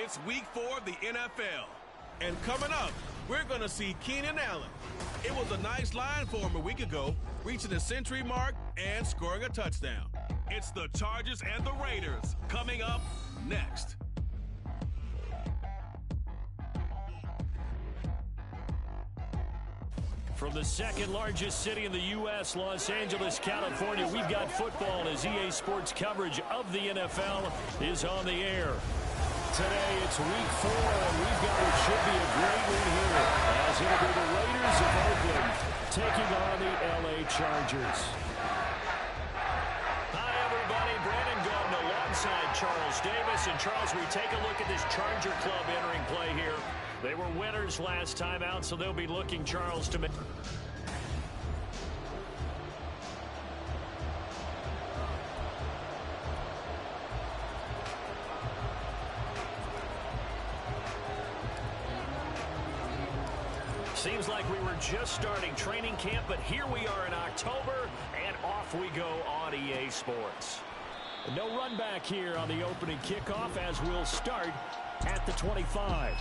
It's week 4 of the NFL. And coming up, we're going to see Keenan Allen. It was a nice line for him a week ago, reaching the century mark and scoring a touchdown. It's the Chargers and the Raiders coming up next. From the second largest city in the U.S., Los Angeles, California, we've got football as EA Sports coverage of the NFL is on the air. Today, it's week 4, and we've got what should be a great win here, as it'll be the Raiders of Oakland taking on the L.A. Chargers. Hi, everybody. Brandon Gunn alongside Charles Davis. And, Charles, we take a look at this Charger club entering play here. They were winners last time out, so they'll be looking, Charles, to make... Seems like we were just starting training camp, but here we are in October, and off we go on EA Sports. No run back here on the opening kickoff as we'll start at the 25.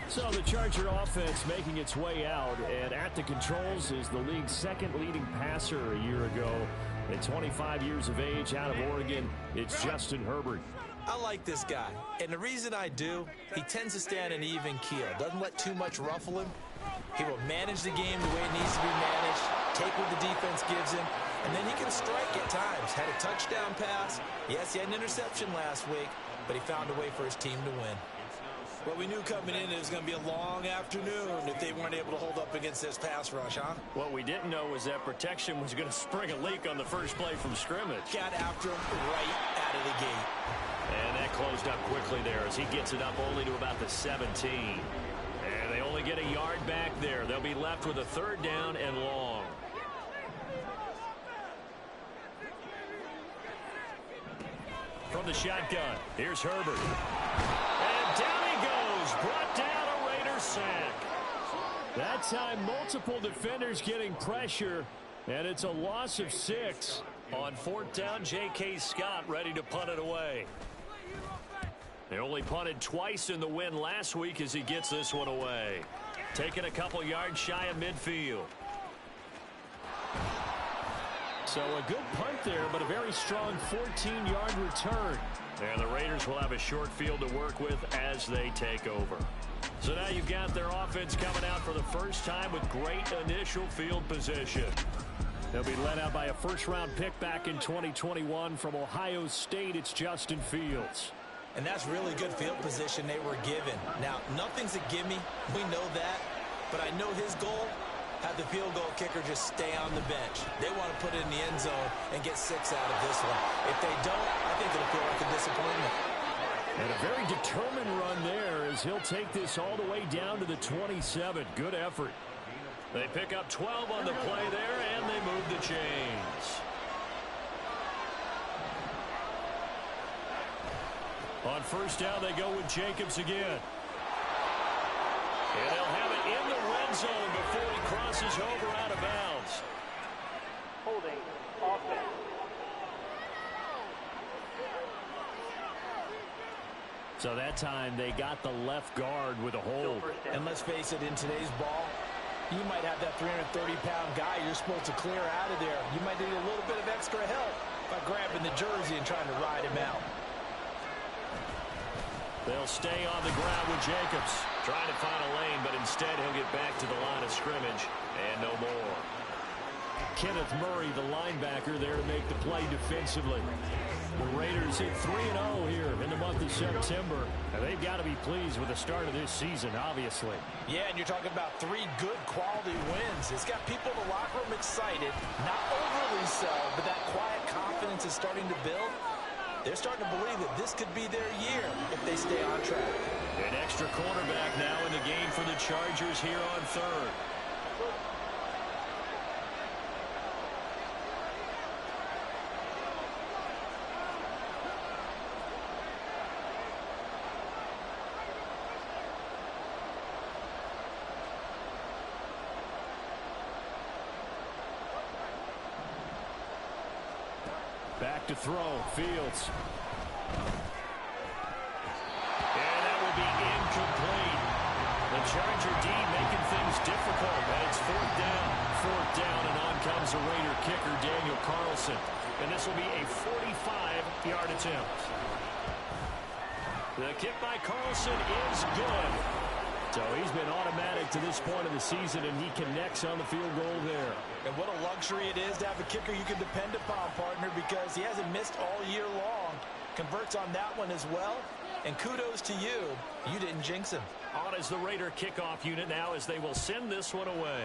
So the Charger offense making its way out, and at the controls is the league's second leading passer a year ago. At 25 years of age, out of Oregon, it's Justin Herbert. I like this guy, and the reason I do, he tends to stay on an even keel. Doesn't let too much ruffle him. He will manage the game the way it needs to be managed, take what the defense gives him, and then he can strike at times. Had a touchdown pass. Yes, he had an interception last week, but he found a way for his team to win. Well, we knew coming in it was going to be a long afternoon if they weren't able to hold up against this pass rush, huh? What we didn't know was that protection was going to spring a leak on the first play from scrimmage. Got after him right out of the gate. And that closed up quickly there as he gets it up only to about the 17. And they only get a yard back there. They'll be left with a third down and long. From the shotgun, here's Herbert. And down he goes. Brought down a Raiders sack. That time, multiple defenders getting pressure, and it's a loss of 6. On 4th down, J.K. Scott ready to punt it away. They only punted twice in the win last week as he gets this one away. Taking a couple yards shy of midfield. So a good punt there, but a very strong 14-yard return. And the Raiders will have a short field to work with as they take over. So now you've got their offense coming out for the first time with great initial field position. They'll be led out by a first-round pick back in 2021 from Ohio State. It's Justin Fields. And that's really good field position they were given. Now, nothing's a gimme. We know that. But I know his goal, have the field goal kicker just stay on the bench. They want to put it in the end zone and get 6 out of this one. If they don't, I think it'll feel like a disappointment. And a very determined run there as he'll take this all the way down to the 27. Good effort. They pick up 12 on the play there, and they move the chains. On first down, they go with Jacobs again. And they'll have it in the red zone before he crosses over out of bounds. Holding offense. So that time they got the left guard with a hold. And let's face it, in today's ball, you might have that 330-pound guy you're supposed to clear out of there. You might need a little bit of extra help by grabbing the jersey and trying to ride him out. They'll stay on the ground with Jacobs. Trying to find a lane, but instead he'll get back to the line of scrimmage and no more. Kenneth Murray, the linebacker, there to make the play defensively. The Raiders hit 3-0 here in the month of September. And they've got to be pleased with the start of this season, obviously. Yeah, and you're talking about 3 good quality wins. It's got people in the locker room excited. Not overly so, but that quiet confidence is starting to build. They're starting to believe that this could be their year if they stay on track. An extra cornerback now in the game for the Chargers here on third. Back to throw, Fields. And that is a Raider kicker, Daniel Carlson. And this will be a 45-yard attempt. The kick by Carlson is good. So he's been automatic to this point of the season, and he connects on the field goal there. And what a luxury it is to have a kicker you can depend upon, partner, because he hasn't missed all year long. Converts on that one as well. And kudos to you. You didn't jinx him. On is the Raider kickoff unit now as they will send this one away.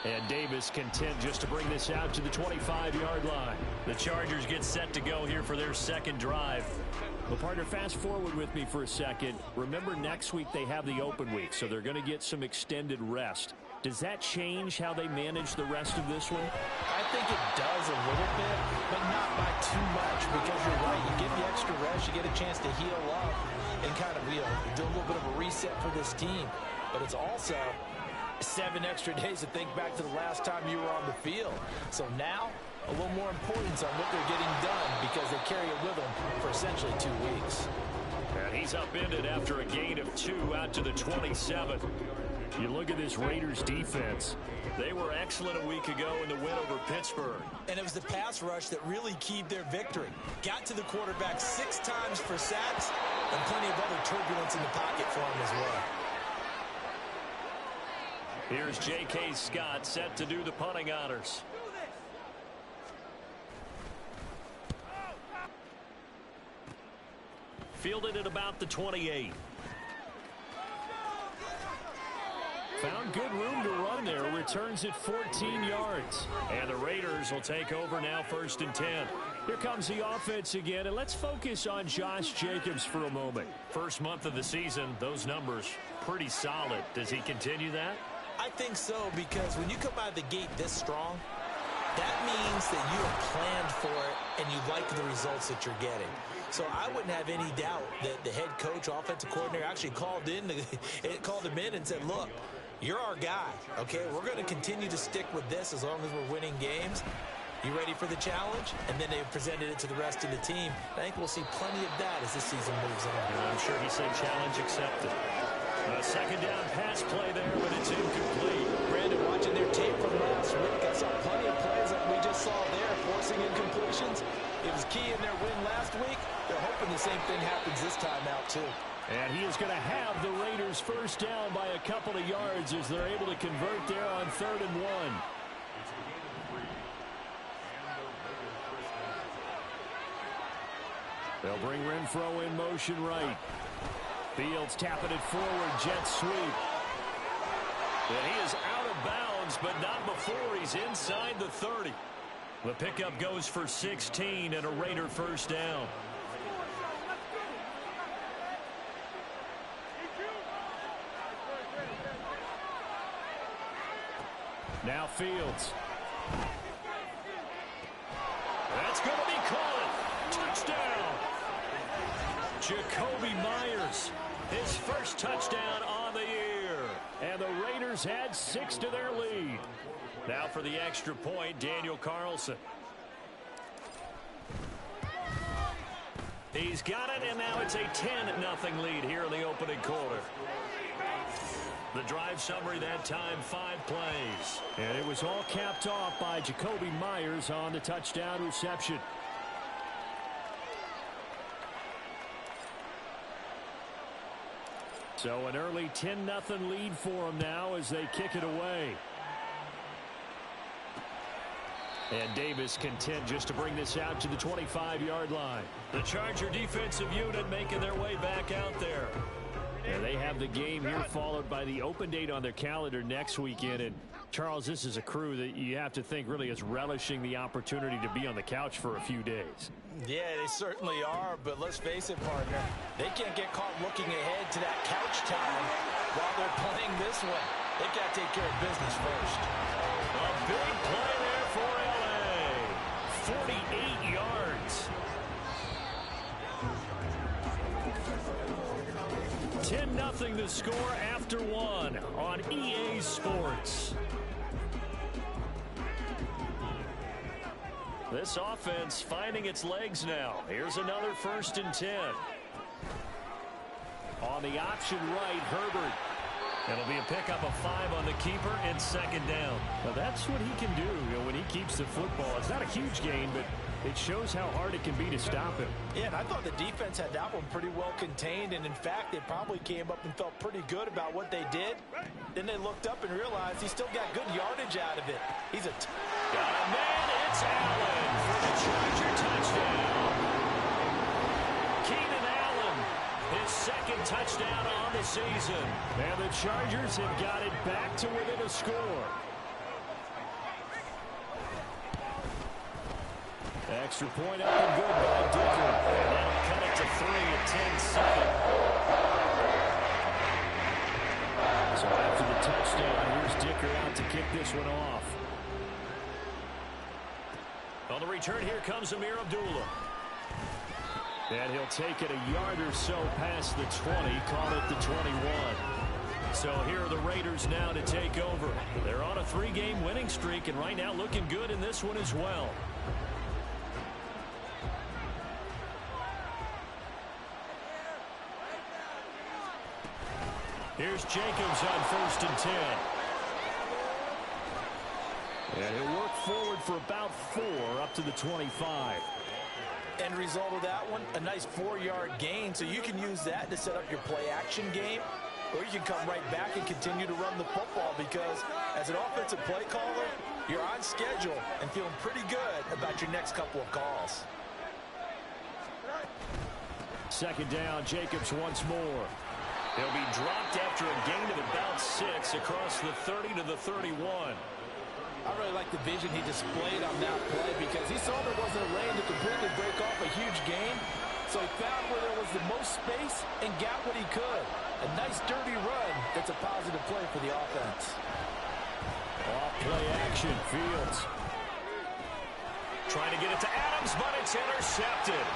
And Davis content just to bring this out to the 25-yard line. The Chargers get set to go here for their second drive. Well, partner, fast forward with me for a second. Remember, next week they have the open week, so they're going to get some extended rest. Does that change how they manage the rest of this one? I think it does a little bit, but not by too much, because you're right. You get the extra rest, you get a chance to heal up and kind of, do a little bit of a reset for this team. But it's also 7 extra days to think back to the last time you were on the field. So now, a little more importance on what they're getting done because they carry it with them for essentially 2 weeks. And he's upended after a gain of 2 out to the 27. You look at this Raiders defense. They were excellent a week ago in the win over Pittsburgh. And it was the pass rush that really keyed their victory. Got to the quarterback 6 times for sacks and plenty of other turbulence in the pocket for him as well. Here's J.K. Scott set to do the punting honors. Fielded at about the 28. Found good room to run there. Returns at 14 yards. And the Raiders will take over now, 1st and 10. Here comes the offense again, and let's focus on Josh Jacobs for a moment. First month of the season, those numbers pretty solid. Does he continue that? I think so, because when you come out of the gate this strong, that means that you have planned for it and you like the results that you're getting. So I wouldn't have any doubt that the head coach, offensive coordinator, actually called him in and said, look, you're our guy, okay? We're going to continue to stick with this as long as we're winning games. You ready for the challenge? And then they presented it to the rest of the team. I think we'll see plenty of that as this season moves on. And I'm sure he said challenge accepted. A second down pass play there, but it's incomplete. Brandon, watching their tape from last week, I saw plenty of plays like we just saw there, forcing incompletions. It was key in their win last week. They're hoping the same thing happens this time out, too. And he is going to have the Raiders first down by a couple of yards as they're able to convert there on 3rd and 1. They'll bring Renfro in motion right. Fields tapping it forward, jet sweep. And he is out of bounds, but not before he's inside the 30. The pickup goes for 16 and a Raider first down. Now Fields. That's going to be caught. Touchdown. Jacoby Myers. His first touchdown on the year. And the Raiders add 6 to their lead. Now for the extra point, Daniel Carlson. He's got it, and now it's a 10-0 lead here in the opening quarter. The drive summary that time, 5 plays. And it was all capped off by Jacoby Myers on the touchdown reception. So an early 10-0 lead for them now as they kick it away. And Davis content just to bring this out to the 25-yard line. The Charger defensive unit making their way back out there. And they have the game here followed by the open date on their calendar next weekend. And Charles, this is a crew that you have to think really is relishing the opportunity to be on the couch for a few days. Yeah, they certainly are, but let's face it, partner. They can't get caught looking ahead to that couch time while they're playing this one. They've got to take care of business first. A big play there for L.A. 48 yards. 10-0 the score after 1 on EA Sports. This offense finding its legs now. Here's another 1st and 10. On the option right, Herbert. It'll be a pickup of 5 on the keeper and second down. Well, that's what he can do, when he keeps the football. It's not a huge gain, but it shows how hard it can be to stop him. Yeah, and I thought the defense had that one pretty well contained, and in fact, they probably came up and felt pretty good about what they did. Then they looked up and realized he still got good yardage out of it. He's a got a man. It's Allen for the Charger touchdown. Keenan Allen, his second touchdown on the season. And the Chargers have got it back to within a score. Extra point up and good by Dicker. And that'll cut it to 3 at 10-7. So after the touchdown, here's Dicker out to kick this one off. On the return, here comes Amir Abdullah. And he'll take it a yard or so past the 20, call it the 21. So here are the Raiders now to take over. They're on a 3-game winning streak, and right now looking good in this one as well. Here's Jacobs on 1st and 10. And he'll work forward for about 4 up to the 25. end result of that one, a nice 4-yard gain. So you can use that to set up your play-action game, or you can come right back and continue to run the football, because as an offensive play caller, you're on schedule and feeling pretty good about your next couple of calls. Second down, Jacobs once more. He'll be dropped after a gain of about 6 across the 30 to the 31. I really like the vision he displayed on that play, because he saw there wasn't a lane to completely break off a huge gain. So he found where there was the most space and got what he could. A nice dirty run that's a positive play for the offense. Off play action, Fields. Trying to get it to Adams, but it's intercepted.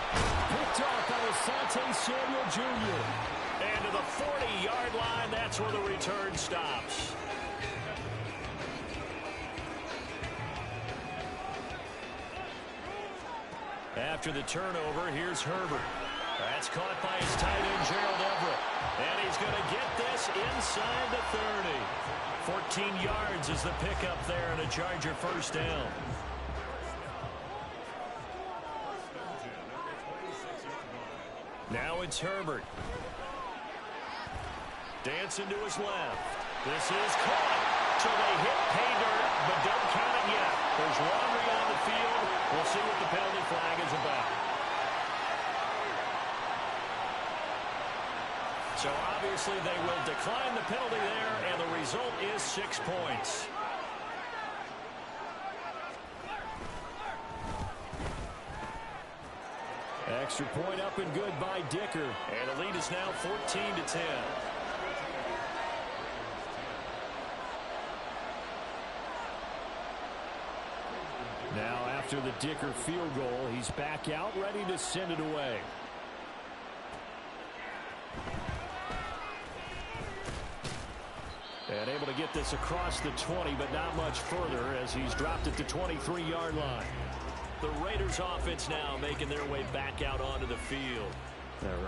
Picked off by Asante Samuel Jr. And to the 40-yard line, that's where the return stops. After the turnover, here's Herbert. That's caught by his tight end, Gerald Everett. And he's going to get this inside the 30. 14 yards is the pickup there, and a Charger first down. Now it's Herbert. Dancing to his left. This is caught. So they hit pay dirt, but don't count it yet. There's laundry on the field. We'll see what the penalty flag is about. So obviously they will decline the penalty there, and the result is 6 points. Extra point up and good by Dicker. And the lead is now 14-10. Now after the Dicker field goal, he's back out, ready to send it away. And able to get this across the 20, but not much further, as he's dropped at the 23-yard line. The Raiders offense now making their way back out onto the field.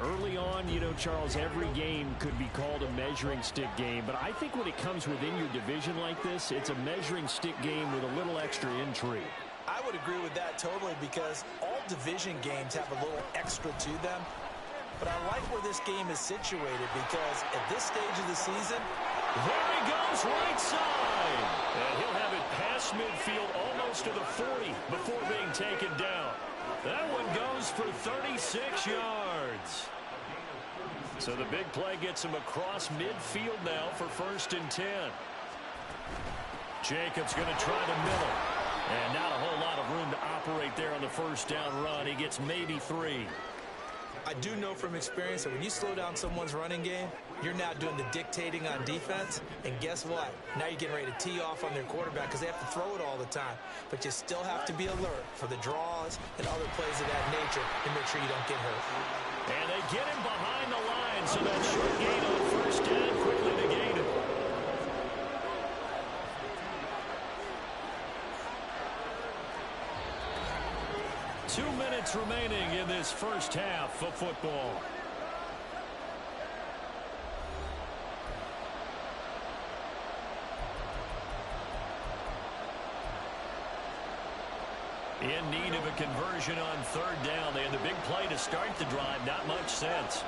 Early on, you know, Charles, every game could be called a measuring stick game. But I think when it comes within your division like this, it's a measuring stick game with a little extra intrigue. I would agree with that totally, because all division games have a little extra to them. But I like where this game is situated, because at this stage of the season, there he goes, right side. And he'll have it past midfield almost to the 40 before being taken down. That one goes for 36 yards. So the big play gets him across midfield now for 1st and 10. Jacobs going to try the middle. And not a whole lot of room to operate there on the first down run. He gets maybe 3. I do know from experience that when you slow down someone's running game, you're now doing the dictating on defense. And guess what? Now you're getting ready to tee off on their quarterback, because they have to throw it all the time. But you still have to be alert for the draws and other plays of that nature to make sure you don't get hurt. And they get him behind the line, so that short gain on first down quickly negated. Two minutes remaining in this first half of football. conversion on third down. They had the big play to start the drive. Not much sense.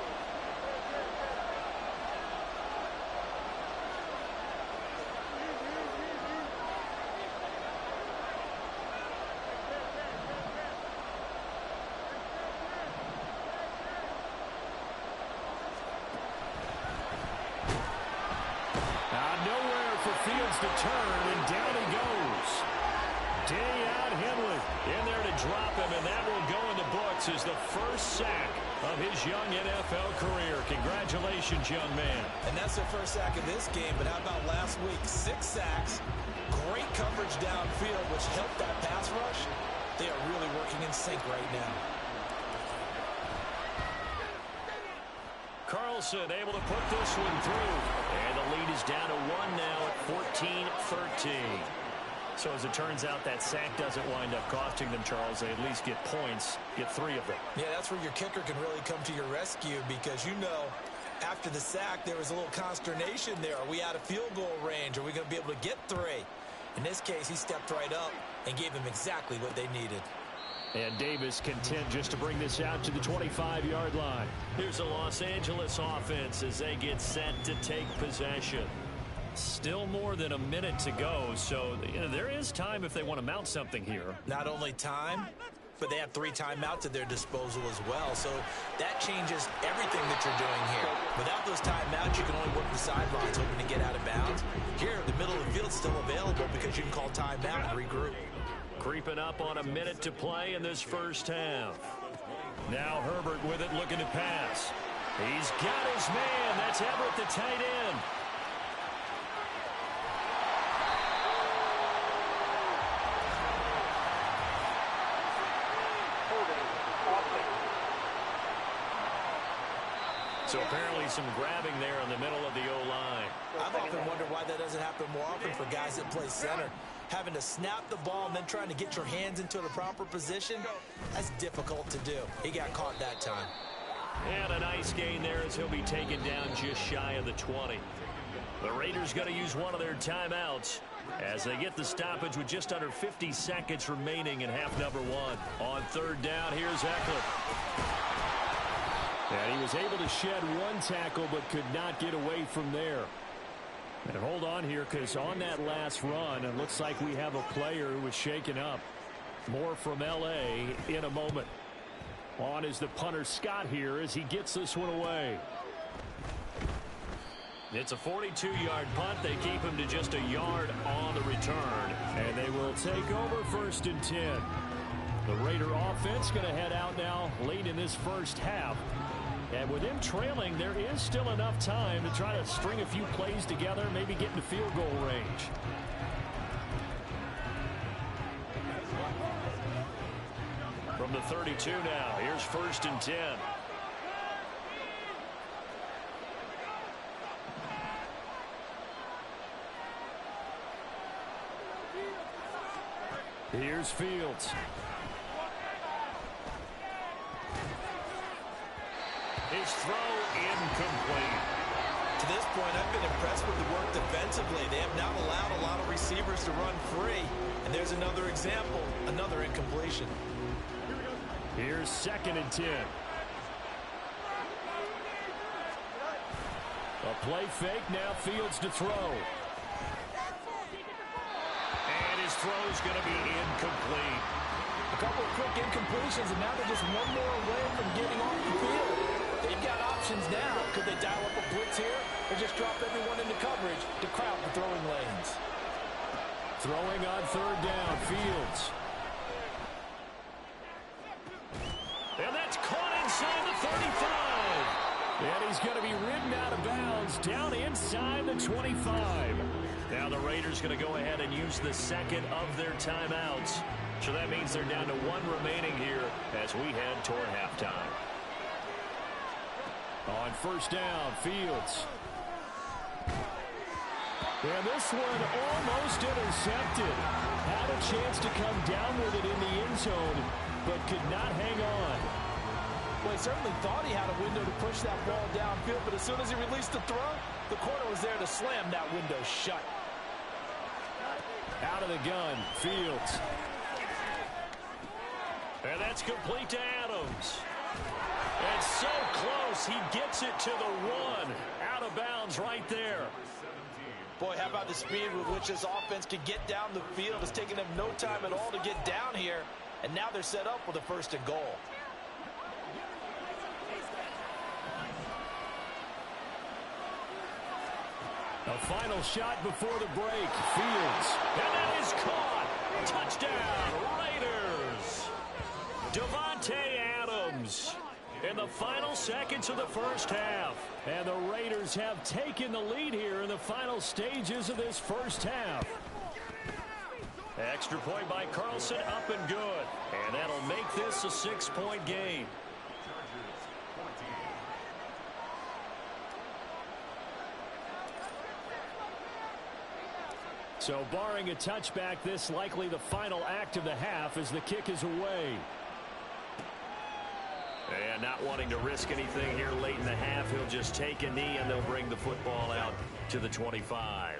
Fields to turn, and down he goes. Dayon Henley in there to drop him, and that will go in the books as the first sack of his young NFL career. Congratulations, young man. And that's their first sack of this game, but how about last week? 6 sacks, great coverage downfield, which helped that pass rush. They are really working in sync right now. Carlson able to put this one through. And the lead is down to 1 now at 14-13. So as it turns out, that sack doesn't wind up costing them, Charles. They at least get points, get 3 of them. Yeah, that's where your kicker can really come to your rescue because, you know, after the sack, there was a little consternation there. Are we out of field goal range? Are we going to be able to get 3? In this case, he stepped right up and gave them exactly what they needed. And Davis content just to bring this out to the 25-yard line. Here's the Los Angeles offense as they get set to take possession. Still more than a minute to go, so there is time if they want to mount something here. Not only time, but they have 3 timeouts at their disposal as well, so that changes everything that you're doing here. Without those timeouts, you can only work the sidelines hoping to get out of bounds. Here, the middle of the field's still available because you can call timeout and regroup. Creeping up on a minute to play in this first half. Now Herbert with it, looking to pass. He's got his man. That's Everett, the tight end. So apparently some grabbing there in the middle of the O-line. I've often wondered why that doesn't happen more often for guys that play center. Having to snap the ball and then trying to get your hands into the proper position, that's difficult to do. He got caught that time. And a nice gain there as he'll be taken down just shy of the 20. The Raiders going to use one of their timeouts as they get the stoppage with just under 50 seconds remaining in half number 1. On third down, here's Eckler. And he was able to shed 1 tackle but could not get away from there. And hold on here, because on that last run, it looks like we have a player who was shaken up. More from L.A. in a moment. On is the punter Scott here as he gets this one away. It's a 42-yard punt. They keep him to just a yard on the return. And they will take over 1st and 10. The Raider offense going to head out now late in this first half. And with him trailing, there is still enough time to try to string a few plays together, maybe get into field goal range. From the 32 now, here's 1st and 10. Here's Fields. His throw incomplete. To this point, I've been impressed with the work defensively. They have not allowed a lot of receivers to run free. And there's another example, another incompletion. Here's 2nd and 10. A play fake, now Fields to throw. And his throw's going to be incomplete. A couple of quick incompletions, and now they're just one more away from getting off the field. They've got options now. Could they dial up a blitz here or just drop everyone into coverage to crowd the throwing lanes? Throwing on third down, Fields. And that's caught inside the 35. And he's going to be ridden out of bounds down inside the 25. Now the Raiders going to go ahead and use the 2nd of their timeouts. So that means they're down to 1 remaining here as we head toward halftime. On 1st down, Fields. And this one almost intercepted. Had a chance to come down with it in the end zone, but could not hang on. Well, he certainly thought he had a window to push that ball downfield, but as soon as he released the throw, the corner was there to slam that window shut. Out of the gun, Fields. And that's complete to Adams. And so close, he gets it to the 1. Out of bounds right there. Boy, how about the speed with which this offense can get down the field? It's taking them no time at all to get down here. And now they're set up with a 1st and goal. A final shot before the break. Fields. And that is caught. Touchdown, Raiders. Devontae Adams in the final seconds of the first half. And the Raiders have taken the lead here in the final stages of this first half. Extra point by Carlson, up and good. And that'll make this a 6-point game. So barring a touchback, this likely the final act of the half as the kick is away. And not wanting to risk anything here late in the half, he'll just take a knee and they'll bring the football out to the 25.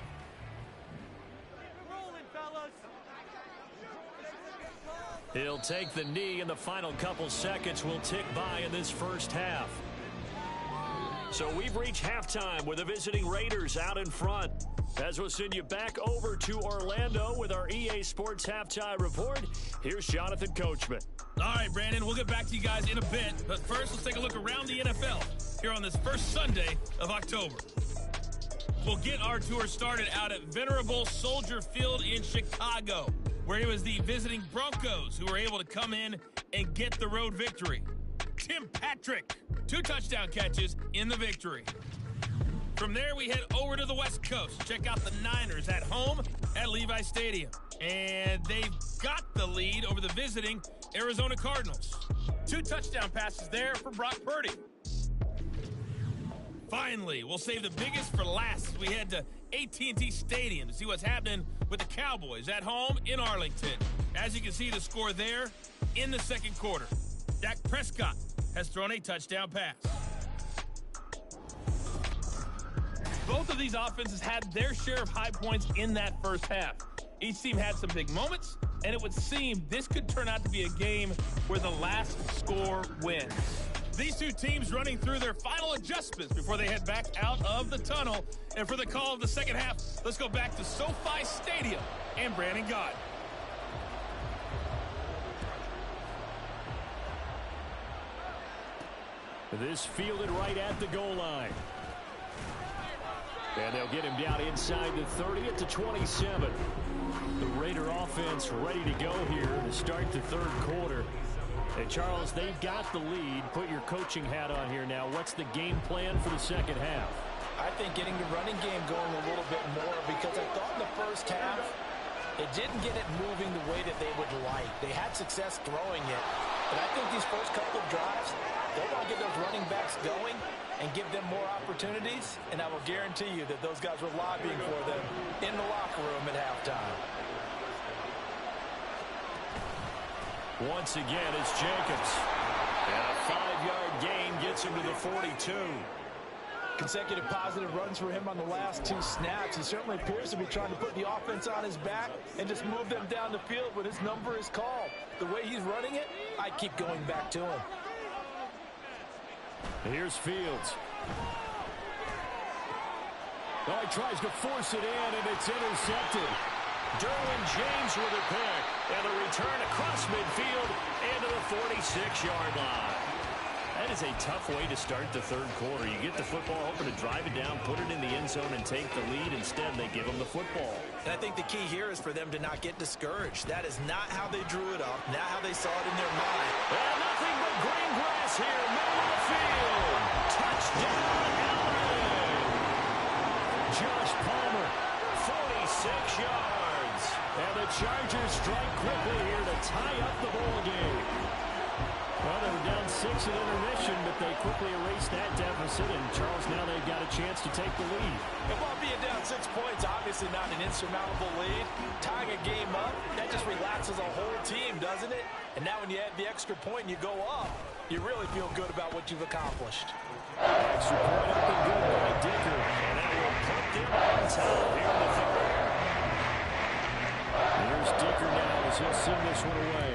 He'll take the knee, and the final couple seconds will tick by in this first half. So we've reached halftime with the visiting Raiders out in front. As we'll send you back over to Orlando with our EA Sports Halftime Report, here's Jonathan Coachman. All right, Brandon, we'll get back to you guys in a bit. But first, let's take a look around the NFL here on this first Sunday of October. We'll get our tour started out at Venerable Soldier Field in Chicago, where it was the visiting Broncos who were able to come in and get the road victory. Tim Patrick, 2 touchdown catches in the victory. From there, we head over to the West Coast. Check out the Niners at home at Levi Stadium. And they've got the lead over the visiting Arizona Cardinals. 2 touchdown passes there for Brock Purdy. Finally, we'll save the biggest for last as we head to AT&T Stadium to see what's happening with the Cowboys at home in Arlington. As you can see, the score there in the second quarter. Dak Prescott has thrown a touchdown pass. Both of these offenses had their share of high points in that first half. Each team had some big moments, and it would seem this could turn out to be a game where the last score wins. These 2 teams running through their final adjustments before they head back out of the tunnel. And for the call of the second half, let's go back to SoFi Stadium and Brandon Gott. This fielded right at the goal line. And they'll get him down inside the 30 at the 27. The Raider offense ready to go here to start the third quarter. And Charles, they've got the lead. Put your coaching hat on here now. What's the game plan for the second half? I think getting the running game going a little bit more, because I thought in the first half it didn't get it moving the way that they would like. They had success throwing it. But I think these first couple of drives, they want to get those running backs going and give them more opportunities, and I will guarantee you that those guys were lobbying for them in the locker room at halftime. Once again, it's Jacobs. And a 5-yard gain gets him to the 42. Consecutive positive runs for him on the last 2 snaps. He certainly appears to be trying to put the offense on his back and just move them down the field when his number is called. The way he's running it, I keep going back to him. Here's Fields. Oh, he tries to force it in, and it's intercepted. Derwin James with a pick. And a return across midfield into the 46-yard line. That is a tough way to start the third quarter. You get the football, hoping to drive it down, put it in the end zone, and take the lead. Instead, they give them the football. And I think the key here is for them to not get discouraged. That is not how they drew it up, not how they saw it in their mind. And nothing but green grass here, middle of the field. Touchdown, Allen. Josh Palmer, 46 yards. And the Chargers strike quickly here to tie up the ball game. Well, they were down 6 at intermission, but they quickly erased that deficit, and Charles, now they've got a chance to take the lead. And while being down 6 points, obviously not an insurmountable lead, tying a game up, that just relaxes a whole team, doesn't it? And now when you add the extra point and you go up, you really feel good about what you've accomplished. Extra point up and good by Dicker. And that will put them on top here in the third. Here's Dicker now as he'll send this one away.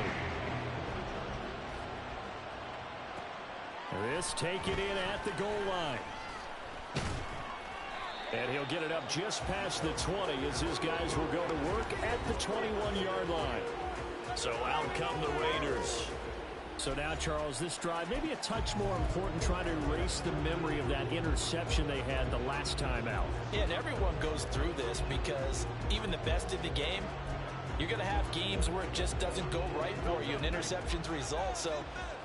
This taken in at the goal line. And he'll get it up just past the 20 as his guys will go to work at the 21-yard line. So out come the Raiders. So now, Charles, this drive maybe a touch more important, trying to erase the memory of that interception they had the last time out. Yeah, and everyone goes through this because even the best in the game, you're going to have games where it just doesn't go right for you and interceptions result. So,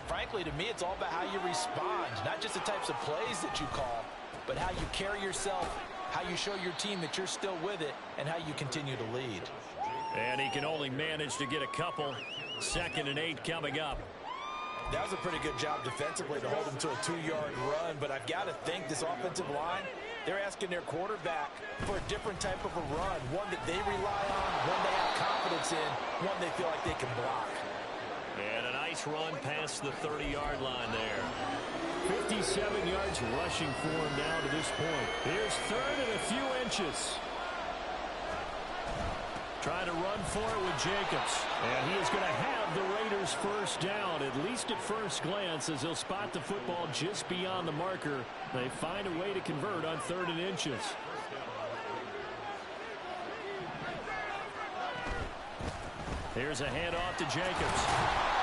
frankly, to me, it's all about how you respond, not just the types of plays that you call, but how you carry yourself, how you show your team that you're still with it, and how you continue to lead. And he can only manage to get a couple. 2nd and 8 coming up. That was a pretty good job defensively to hold him to a 2-yard run, but I've got to think this offensive line, they're asking their quarterback for a different type of a run, one that they rely on, one they have confidence in, one they feel like they can block. And a nice run past the 30-yard line there. 57 yards rushing for him now to this point. Here's 3rd and a few inches. Trying to run for it with Jacobs. And he is going to have the Raiders first down, at least at first glance, as he'll spot the football just beyond the marker. They find a way to convert on 3rd and inches. Here's a handoff to Jacobs.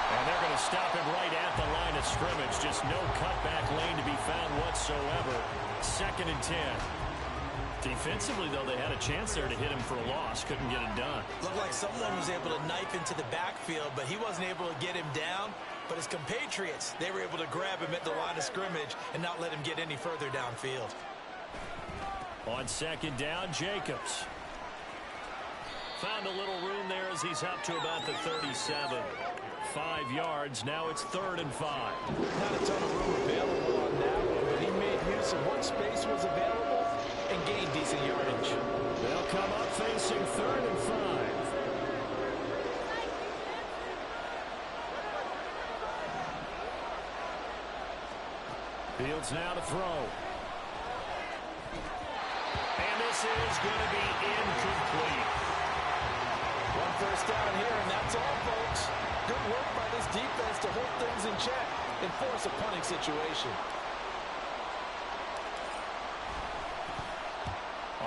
And they're going to stop him right at the line of scrimmage. Just no cutback lane to be found whatsoever. 2nd and 10. Defensively, though, they had a chance there to hit him for a loss. Couldn't get it done. Looked like someone was able to knife into the backfield, but he wasn't able to get him down. But his compatriots, they were able to grab him at the line of scrimmage and not let him get any further downfield. On 2nd down, Jacobs. Found a little room there as he's up to about the 37. 5 yards. Now it's 3rd and 5. Not a ton of room available on that one, but he made use of what space was available and gained decent yardage. They'll come up facing 3rd and 5. Fields now to throw. And this is going to be incomplete. One first down here, and that's all, folks. Good work by this defense to hold things in check and force a punting situation.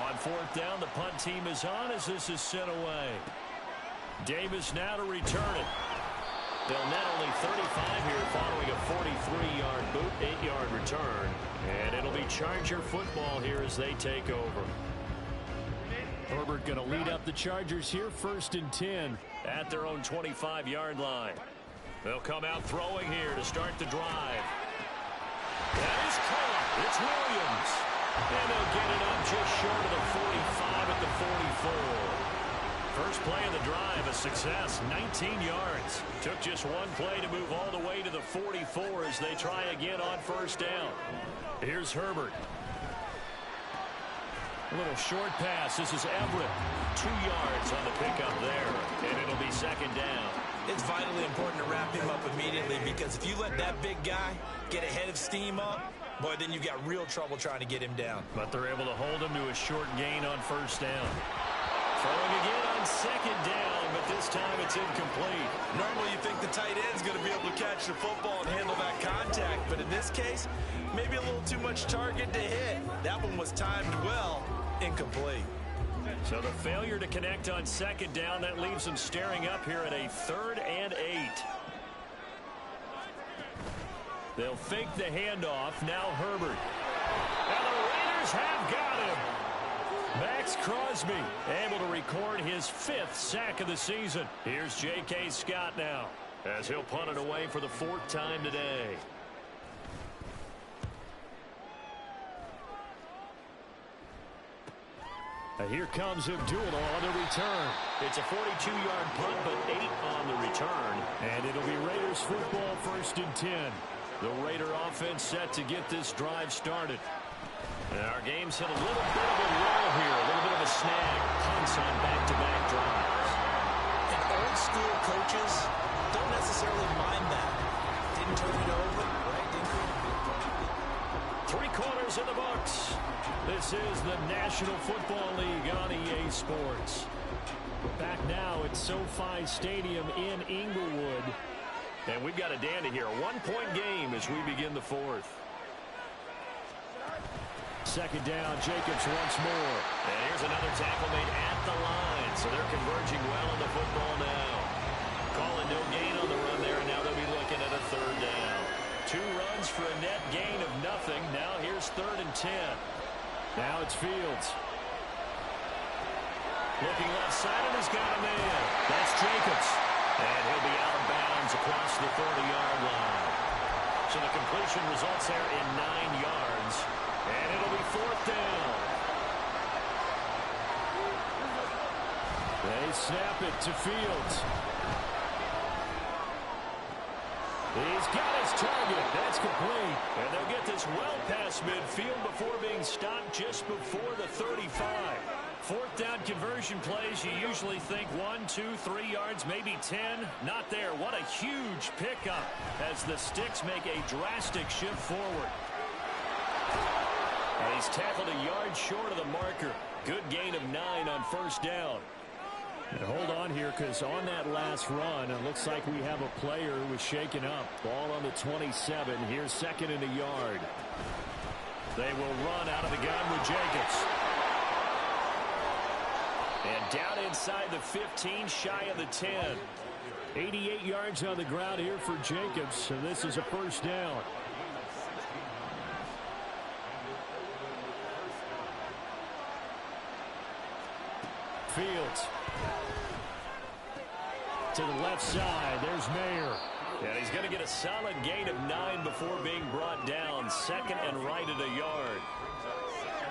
On 4th down, the punt team is on as this is sent away. Davis now to return it. They'll net only 35 here following a 43-yard boot, 8-yard return. And it'll be Charger football here as they take over. Herbert going to lead up the Chargers here, 1st and 10 at their own 25-yard line. They'll come out throwing here to start the drive. That is caught. It's Williams. And they'll get it up just short of the 45 at the 44. First play of the drive, a success, 19 yards. Took just one play to move all the way to the 44 as they try again on 1st down. Here's Herbert. A little short pass. This is Everett. 2 yards on the pickup there, and it'll be 2nd down. It's vitally important to wrap him up immediately because if you let that big guy get a head of steam up, boy, then you've got real trouble trying to get him down. But they're able to hold him to a short gain on 1st down. Throwing again on 2nd down, but this time it's incomplete. Normally you think the tight end's going to be able to catch the football and handle that contact, but in this case, maybe a little too much target to hit. That one was timed well, incomplete. So the failure to connect on 2nd down, that leaves them staring up here at a 3rd and 8. They'll fake the handoff. Now Herbert. And the Raiders have got him. Max Crosby able to record his 5th sack of the season. Here's J.K. Scott now as he'll punt it away for the 4th time today. Here comes Abdullah on the return. It's a 42-yard punt, but 8 on the return. And it'll be Raiders football, 1st and 10. The Raider offense set to get this drive started. And our game's hit a little bit of a lull here, a little bit of a snag. Punts on back-to-back drives. And old-school coaches don't necessarily mind that. Didn't turn it over, right? Three quarters in the books. This is the National Football League on EA Sports. Back now at SoFi Stadium in Inglewood. And we've got a dandy here. A one-point game as we begin the fourth. Second down, Jacobs once more. And here's another tackle made at the line. So they're converging well on the football now. Calling no gain on the run there, and now they'll be looking at a third down. 2 runs for a net gain of nothing. Now here's 3rd and 10. Now it's Fields. Looking left side, and he's got a man. That's Jacobs. And he'll be out of bounds across the 30-yard line. So the completion results there in 9 yards. And it'll be 4th down. They snap it to Fields. He's got his target. That's complete. And they'll get this well past midfield before being stopped just before the 35. 4th down conversion plays, you usually think 1, 2, 3 yards, maybe 10. Not there. What a huge pickup as the Sticks make a drastic shift forward. And he's tackled a yard short of the marker. Good gain of 9 on 1st down. And hold on here, because on that last run, it looks like we have a player who was shaken up. Ball on the 27. Here's 2nd and a yard. They will run out of the gun with Jacobs. And down inside the 15, shy of the 10. 88 yards on the ground here for Jacobs, so this is a 1st down. Fields. To the left side, there's Mayer. And he's going to get a solid gain of 9 before being brought down. 2nd and right at a yard.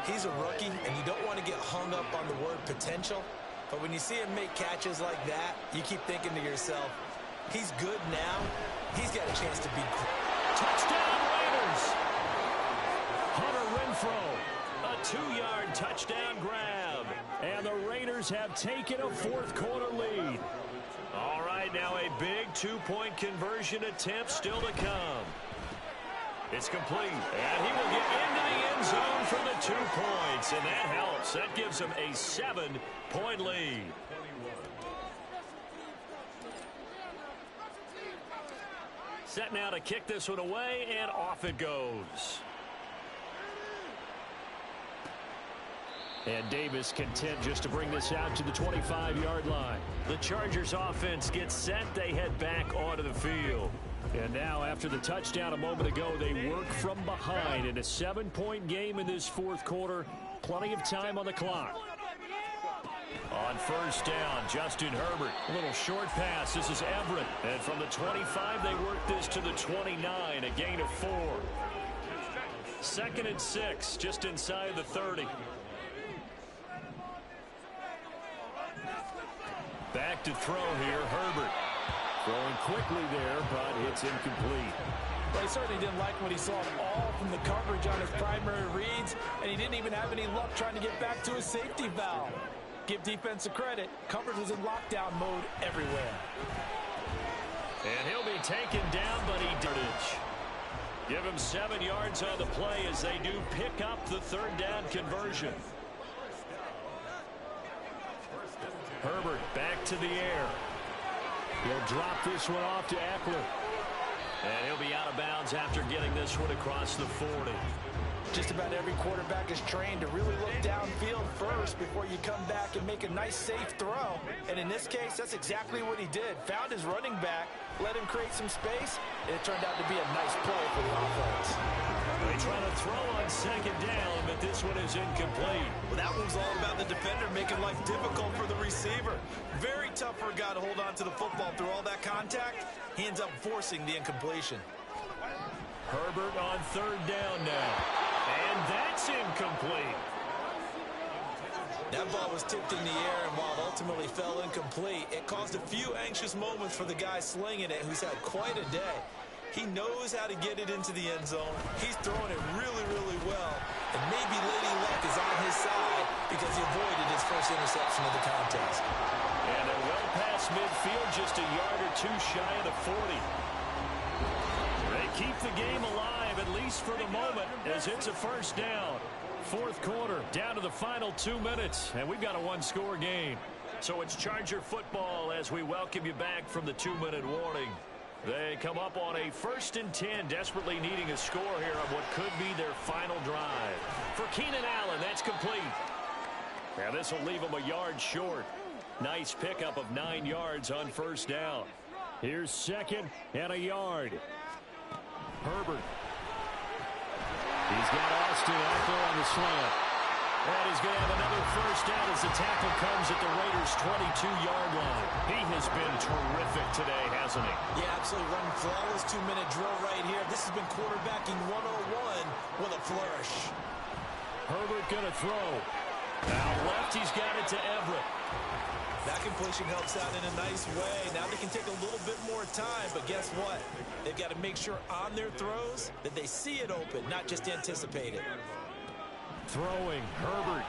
He's a rookie, and you don't want to get hung up on the word potential. But when you see him make catches like that, you keep thinking to yourself, he's good now. He's got a chance to be great. Touchdown, Raiders! Hunter Renfrow, a 2-yard touchdown grab. And the Raiders have taken a 4th quarter lead. All right, now a big 2-point conversion attempt still to come. It's complete, and he will get into the end zone for the 2 points, and that helps. That gives him a 7-point lead. Set now to kick this one away, and off it goes. And Davis content just to bring this out to the 25-yard line. The Chargers offense gets set. They head back onto the field. And now, after the touchdown a moment ago, they work from behind in a 7-point game in this 4th quarter. Plenty of time on the clock. On 1st down, Justin Herbert. A little short pass. This is Everett. And from the 25, they work this to the 29, a gain of 4. 2nd and 6, just inside the 30. Back to throw here, Herbert. Throwing quickly there, but it's incomplete. Well, he certainly didn't like what he saw at all from the coverage on his primary reads, and he didn't even have any luck trying to get back to his safety valve. Give defense a credit. Coverage was in lockdown mode everywhere. And he'll be taken down, but he did it. Give him 7 yards on the play as they do pick up the 3rd down conversion. Herbert back to the air. He'll drop this one off to Eckler. And he'll be out of bounds after getting this one across the 40. Just about every quarterback is trained to really look downfield first before you come back and make a nice, safe throw. And in this case, that's exactly what he did. Found his running back, let him create some space, and it turned out to be a nice play for the offense. They try to throw on 2nd down, but this one is incomplete. Well, that one's all about the defender making life difficult for the receiver. Very tough for a guy to hold on to the football through all that contact. He ends up forcing the incompletion. Herbert on 3rd down now. And that's incomplete. That ball was tipped in the air, and while it ultimately fell incomplete, it caused a few anxious moments for the guy slinging it, who's had quite a day. He knows how to get it into the end zone. He's throwing it really, really well. And maybe Lady Luck is on his side because he avoided his first interception of the contest. And they're well past midfield, just a yard or 2 shy of the 40. They keep the game alive, at least for the moment, as it's a 1st down. 4th quarter, down to the final 2 minutes, and we've got a 1-score game. So it's Charger football as we welcome you back from the 2-minute warning. They come up on a 1st and 10, desperately needing a score here on what could be their final drive. For Keenan Allen, that's complete. Now this will leave them a yard short. Nice pickup of 9 yards on 1st down. Here's 2nd and a yard. Herbert. He's got Austin Eckler on the slant. And he's going to have another 1st down as the tackle comes at the Raiders' 22-yard line. He has been terrific today, hasn't he? Yeah, absolutely. Running flawless 2-minute drill right here. This has been quarterbacking 101 with a flourish. Herbert going to throw. Now left, he's got it to Everett. That completion helps out in a nice way. Now they can take a little bit more time, but guess what? They've got to make sure on their throws that they see it open, not just anticipate it. Throwing, Herbert.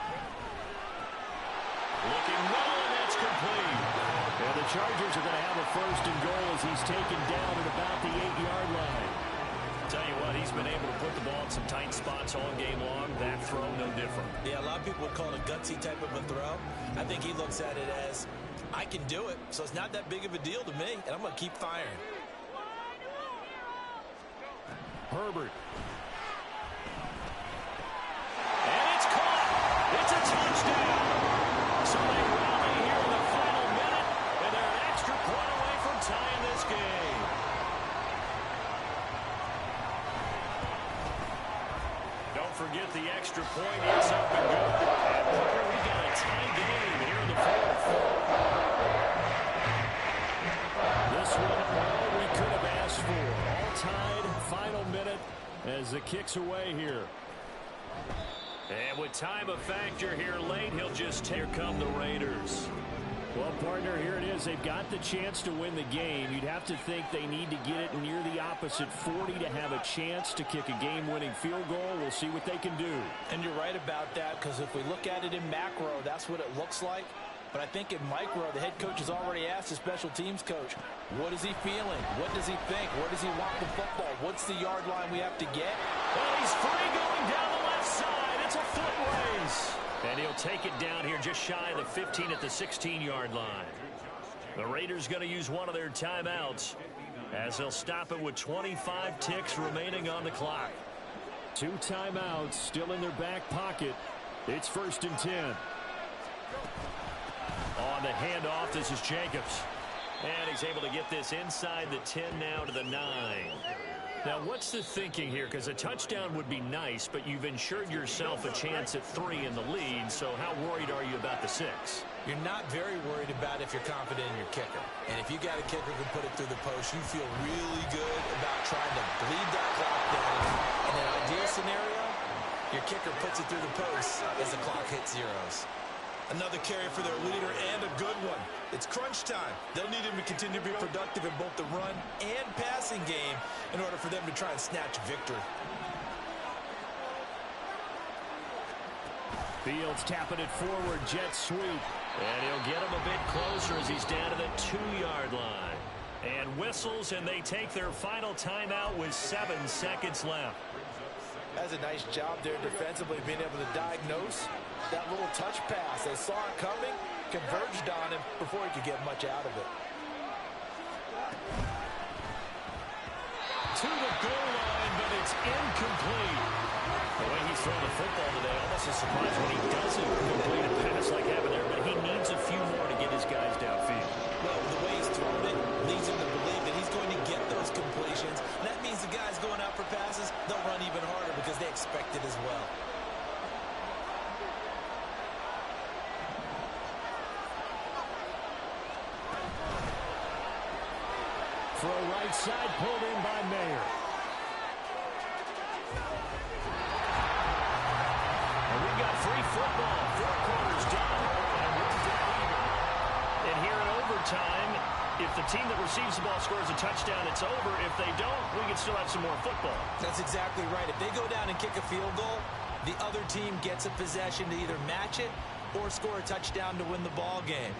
Looking well, and that's complete. And the Chargers are going to have a 1st and goal as he's taken down at about the 8-yard line. Tell you what, he's been able to put the ball in some tight spots all game long. That throw, no different. Yeah, a lot of people would call it a gutsy type of a throw. I think he looks at it as, I can do it, so it's not that big of a deal to me, and I'm going to keep firing. Herbert. And it's caught. It's a touchdown. So they rally here in the final minute, and they're an extra point away from tying this game. Don't forget the extra point. It's up and good. And Parker, we got a tie game here in the 4th. This one all we could have asked for. All tied, final minute as the kick's away here. And with time a factor here late, he'll just here come the Raiders. Well, partner, here it is. They've got the chance to win the game. You'd have to think they need to get it near the opposite 40 to have a chance to kick a game-winning field goal. We'll see what they can do. And you're right about that, because if we look at it in macro, that's what it looks like. But I think in micro, the head coach has already asked the special teams coach, what is he feeling? What does he think? Where does he want the football? What's the yard line we have to get? Well, he's free going down the left side. It's a foot race. And he'll take it down here just shy of the 15 at the 16-yard line. The Raiders going to use one of their timeouts as they'll stop it with 25 ticks remaining on the clock. 2 timeouts still in their back pocket. It's 1st and 10. On the handoff, this is Jacobs. And he's able to get this inside the 10 now to the 9. Now, what's the thinking here? Because a touchdown would be nice, but you've ensured yourself a chance at 3 in the lead, so how worried are you about the 6? You're not very worried about if you're confident in your kicker. And if you got a kicker who can put it through the post, you feel really good about trying to bleed that clock down. In an ideal scenario, your kicker puts it through the post as the clock hits zeros. Another carry for their leader, and a good one. It's crunch time. They'll need him to continue to be productive in both the run and passing game in order for them to try and snatch victory. Fields tapping it forward, jet sweep. And he'll get him a bit closer as he's down to the 2-yard line. And whistles, and they take their final timeout with 7 seconds left. That's a nice job there defensively, being able to diagnose that little touch pass. They saw it coming, converged on him before he could get much out of it. To the goal line, but it's incomplete. The way he's throwing the football today, almost a surprise when he doesn't complete a pass like having there, but he needs a few more to get his guys downfield. Well, the way he's throwing it leads him to believe that he's going to get those completions. And that means the guys going out for passes, they'll run even harder because they expect it as well. For a right side, pulled in by Mayer. And we've got free football. 4 quarters done, and we're down. And here in overtime, if the team that receives the ball scores a touchdown, it's over. If they don't, we can still have some more football. That's exactly right. If they go down and kick a field goal, the other team gets a possession to either match it or score a touchdown to win the ball game.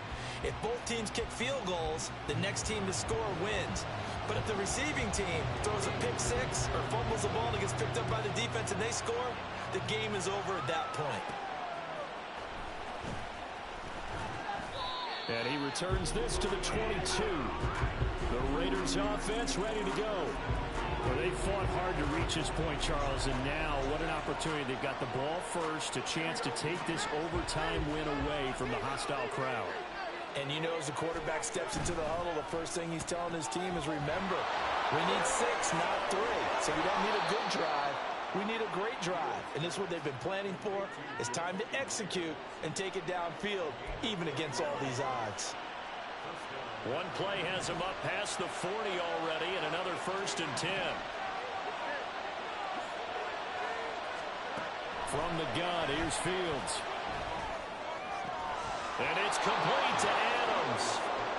If both teams kick field goals, the next team to score wins. But if the receiving team throws a pick 6 or fumbles the ball and gets picked up by the defense and they score, the game is over at that point. And he returns this to the 22. The Raiders offense ready to go. Well, they fought hard to reach this point, Charles, and now what an opportunity. They've got the ball first, a chance to take this overtime win away from the hostile crowd. And you know, as the quarterback steps into the huddle, the first thing he's telling his team is, remember, we need 6, not 3. So we don't need a good drive. We need a great drive. And this is what they've been planning for. It's time to execute and take it downfield, even against all these odds. One play has him up past the 40 already, and another 1st and 10. From the gun, here's Fields. And it's complete to Adams.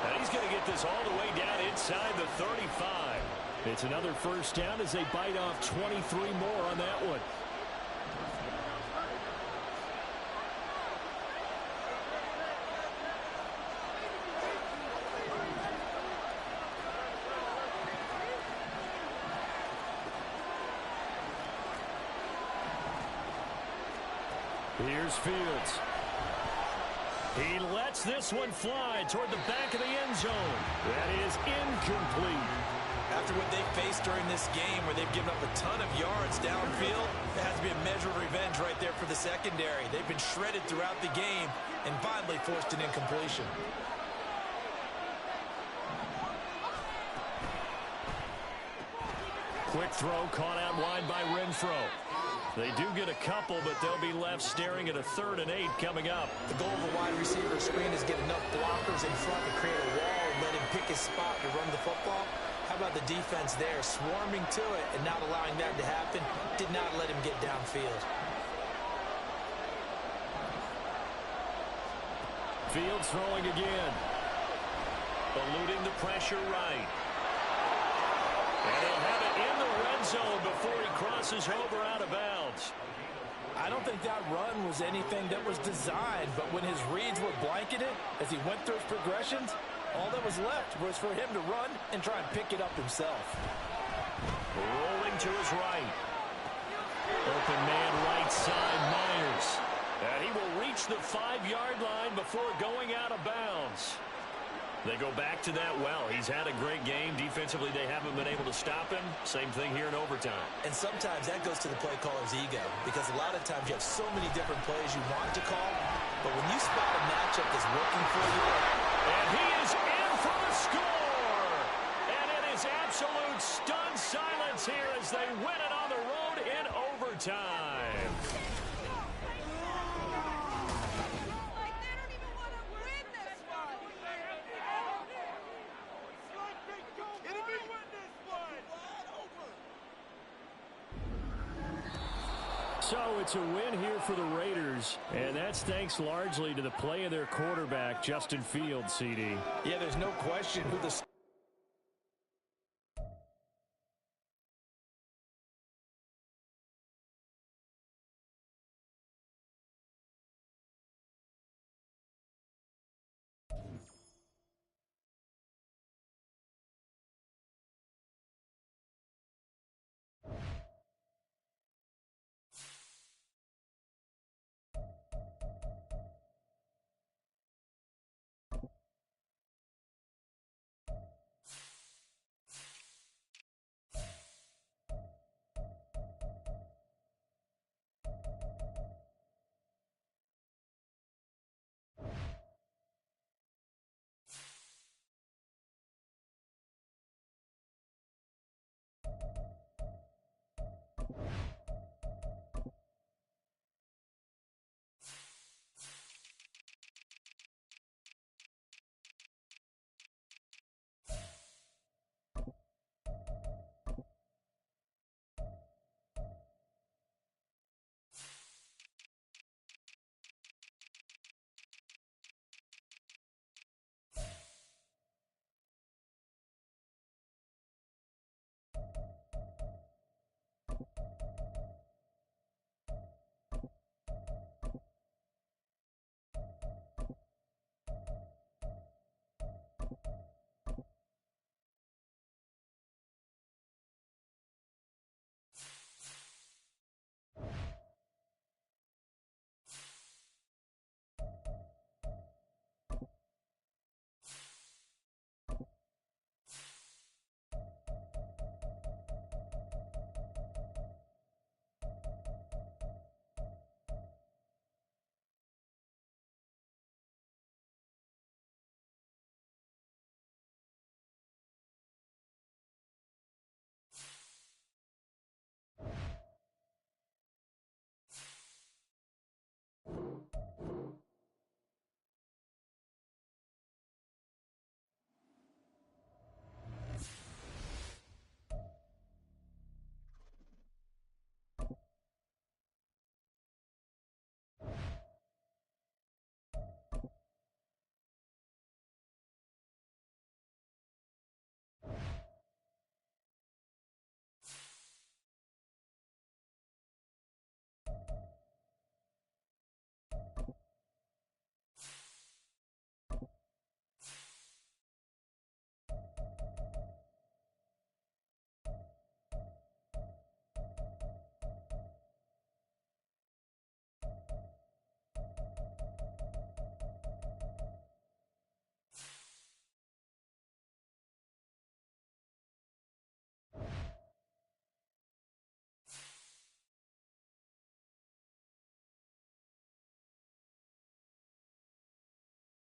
And he's going to get this all the way down inside the 35. It's another 1st down as they bite off 23 more on that one. Here's Fields. He lets this one fly toward the back of the end zone. That is incomplete. After what they faced during this game, where they've given up a ton of yards downfield, there has to be a measure of revenge right there for the secondary. They've been shredded throughout the game and finally forced an incompletion. Quick throw caught out wide by Renfro. They do get a couple, but they'll be left staring at a 3rd and 8 coming up. The goal of a wide receiver screen is get enough blockers in front to create a wall and let him pick his spot to run the football. How about the defense there, swarming to it and not allowing that to happen? Did not let him get downfield. Fields throwing again. Eluding the pressure right. And he'll have it in the red zone before he crosses over out of bounds. I don't think that run was anything that was designed, but when his reads were blanketed as he went through his progressions, all that was left was for him to run and try and pick it up himself. Rolling to his right. Open man right side, Myers. And he will reach the 5-yard line before going out of bounds. They go back to that well. He's had a great game. Defensively, they haven't been able to stop him. Same thing here in overtime. And sometimes that goes to the play caller's ego, because a lot of times you have so many different plays you want to call, but when you spot a matchup that's working for you. And he is in for the score! And it is absolute stunned silence here as they win it on the road in overtime. So it's a win here for the Raiders, and that's thanks largely to the play of their quarterback, Justin Fields, CD. Yeah, there's no question who the